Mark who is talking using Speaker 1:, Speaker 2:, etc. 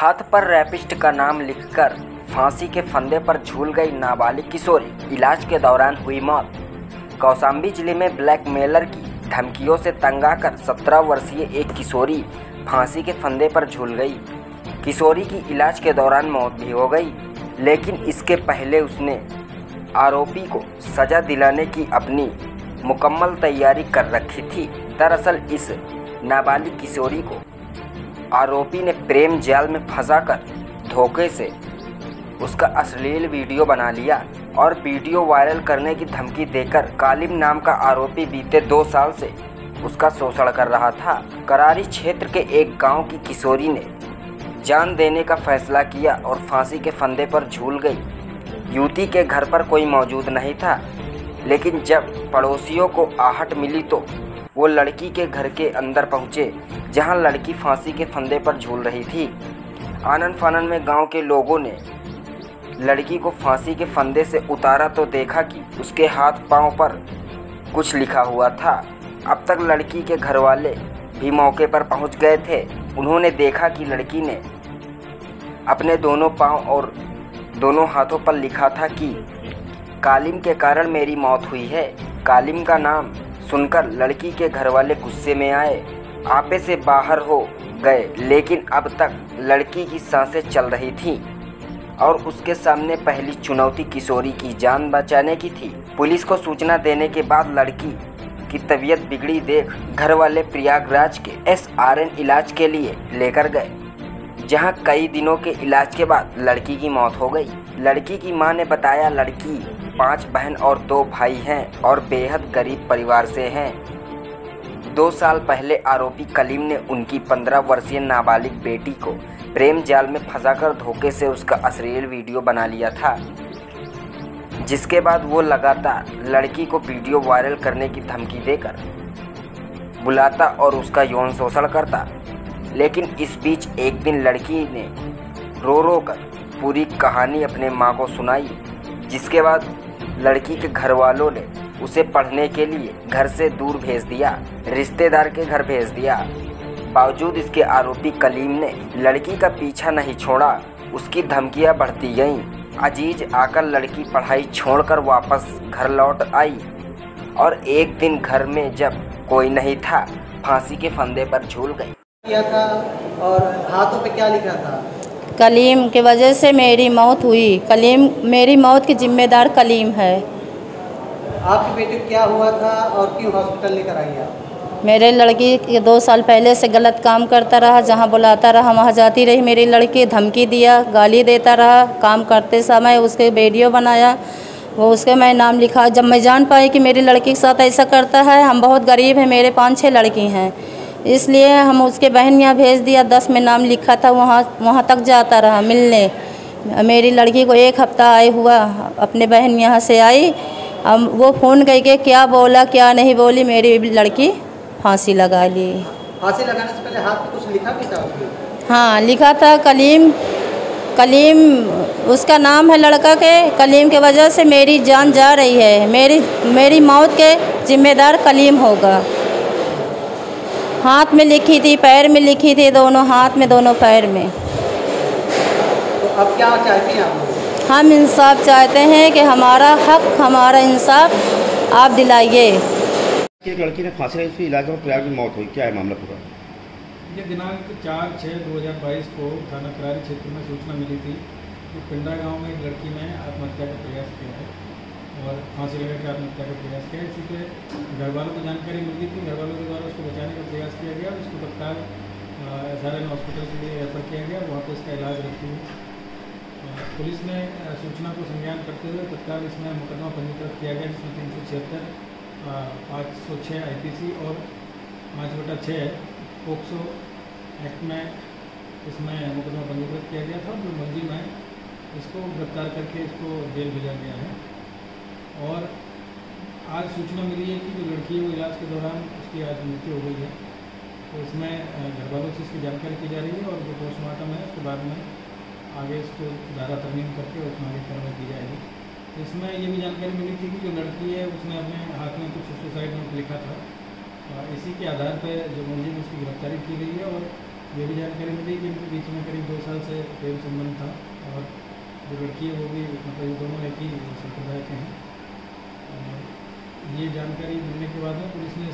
Speaker 1: हाथ पर रैपिस्ट का नाम लिखकर फांसी के फंदे पर झूल गई नाबालिग किशोरी, इलाज के दौरान हुई मौत। कौशाम्बी जिले में ब्लैकमेलर की धमकियों से तंग आकर 17 वर्षीय एक किशोरी फांसी के फंदे पर झूल गई। किशोरी की इलाज के दौरान मौत भी हो गई, लेकिन इसके पहले उसने आरोपी को सजा दिलाने की अपनी मुकम्मल तैयारी कर रखी थी। दरअसल इस नाबालिग किशोरी को आरोपी ने प्रेम जाल में फंसाकर धोखे से उसका अश्लील वीडियो बना लिया और वीडियो वायरल करने की धमकी देकर कालिम नाम का आरोपी बीते 2 साल से उसका शोषण कर रहा था। करारी क्षेत्र के एक गांव की किशोरी ने जान देने का फैसला किया और फांसी के फंदे पर झूल गई। युवती के घर पर कोई मौजूद नहीं था, लेकिन जब पड़ोसियों को आहट मिली तो वो लड़की के घर के अंदर पहुंचे, जहां लड़की फांसी के फंदे पर झूल रही थी। आनन फानन में गांव के लोगों ने लड़की को फांसी के फंदे से उतारा तो देखा कि उसके हाथ पांव पर कुछ लिखा हुआ था। अब तक लड़की के घर वाले भी मौके पर पहुंच गए थे। उन्होंने देखा कि लड़की ने अपने दोनों पांव और दोनों हाथों पर लिखा था कि कालिम के कारण मेरी मौत हुई है। कालिम का नाम सुनकर लड़की के घर वाले गुस्से में आए, आपे से बाहर हो गए, लेकिन अब तक लड़की की सांसें चल रही थीं और उसके सामने पहली चुनौती किशोरी की जान बचाने की थी। पुलिस को सूचना देने के बाद लड़की की तबीयत बिगड़ी देख घर वाले प्रयागराज के SRN इलाज के लिए लेकर गए, जहां कई दिनों के इलाज के बाद लड़की की मौत हो गई। लड़की की मां ने बताया, लड़की 5 बहन और 2 भाई हैं और बेहद गरीब परिवार से हैं। 2 साल पहले आरोपी कलीम ने उनकी 15 वर्षीय नाबालिग बेटी को प्रेम जाल में फंसाकर धोखे से उसका अश्लील वीडियो बना लिया था, जिसके बाद वो लगातार लड़की को वीडियो वायरल करने की धमकी देकर बुलाता और उसका यौन शोषण करता। लेकिन इस बीच एक दिन लड़की ने रो रो कर पूरी कहानी अपने मां को सुनाई, जिसके बाद लड़की के घर वालों ने उसे पढ़ने के लिए घर से दूर भेज दिया, रिश्तेदार के घर भेज दिया। बावजूद इसके आरोपी कलीम ने लड़की का पीछा नहीं छोड़ा, उसकी धमकियां बढ़ती गईं। अजीज आकर लड़की पढ़ाई छोड़कर वापस घर लौट आई और एक दिन घर में जब कोई नहीं था, फांसी के फंदे पर झूल गई।
Speaker 2: किया था और हाथों पे क्या लिखा था?
Speaker 3: कलीम की वजह से मेरी मौत हुई। कलीम, मेरी मौत की जिम्मेदार कलीम है।
Speaker 2: आपकी बेटी को क्या हुआ था और क्यों हॉस्पिटल लेकर आई आप?
Speaker 3: मेरे लड़की के 2 साल पहले से गलत काम करता रहा, जहां बुलाता रहा वहां जाती रही। मेरी लड़की धमकी दिया, गाली देता रहा। काम करते समय उसके वीडियो बनाया, वो उसके मैं नाम लिखा। जब मैं जान पाई कि मेरी लड़की के साथ ऐसा करता है, हम बहुत गरीब हैं, मेरे 5-6 लड़की हैं, इसलिए हम उसके बहन यहाँ भेज दिया। 10 में नाम लिखा था, वहाँ तक जाता रहा मिलने। मेरी लड़की को 1 हफ्ता आए हुआ, अपने बहन यहाँ से आई। हम वो फ़ोन करके क्या बोला क्या नहीं बोली, मेरी लड़की फांसी लगा ली।
Speaker 2: फांसी लगाने से पहले हाथ पे कुछ लिखा भी था उसके? हाँ,
Speaker 3: लिखा था कलीम। कलीम उसका नाम है लड़का के। कलीम की वजह से मेरी जान जा रही है, मेरी मौत के जिम्मेदार कलीम होगा। हाथ में लिखी थी, पैर में लिखी थी, दोनों हाथ में, दोनों पैर में।
Speaker 2: तो अब क्या चाहती हैं आप?
Speaker 3: हम इंसाफ चाहते हैं कि हमारा हक, हमारा इंसाफ आप दिलाइए।
Speaker 4: एक लड़की ने फांसी लगाई, उसकी इलाज में प्रयाग में मौत हुई, क्या है मामला पूरा?
Speaker 5: ये दिनांक 4/6/2022 को थाना करारी क्षेत्र में सूचना मिली थी कि पिंडा गांव में एक लड़की ने आत्महत्या का प्रयास किया है और फांसी लगा के आत्महत्या का प्रयास किया। इसी के घर वालों को जानकारी मिली थी। घर वालों के द्वारा उसको बचाने का प्रयास किया गया और उसको तत्काल SRN हॉस्पिटल के लिए रेफर किया गया। वहाँ पर इसका इलाज रखी हुई। पुलिस ने सूचना को संज्ञान करते हुए तत्काल इसमें मुकदमा पंजीकृत किया गया, जिसमें 376, 506 IPC और 5/6 पोक्सो एक्ट में इसमें मुकदमा पंजीकृत किया गया था। जो मुलजिम है इसको गिरफ्तार करके इसको जेल भेजा गया है। और आज सूचना मिली है कि जो लड़की है वो इलाज के दौरान उसकी आज मृत्यु हो गई है। तो इसमें घर वालों से इसकी जानकारी की जा रही है और जो पोस्टमार्टम है उसके बाद में आगे इसको धारा तरमीम करके उसमें आगे कार्रवाई की जाएगी। इसमें ये भी जानकारी मिली थी कि जो लड़की है उसने अपने हाथ में कुछ सुसाइड नोट लिखा था। इसी के आधार पर जो मुलजिम उसकी गिरफ्तारी की गई है और ये भी जानकारी मिली कि इनके बीच में करीब 2 साल से प्रेम संबंध था और जो लड़की है वो भी मतलब ये दोनों एक ही संप्रदाय के हैं। और ये जानकारी मिलने के बाद में पुलिस ने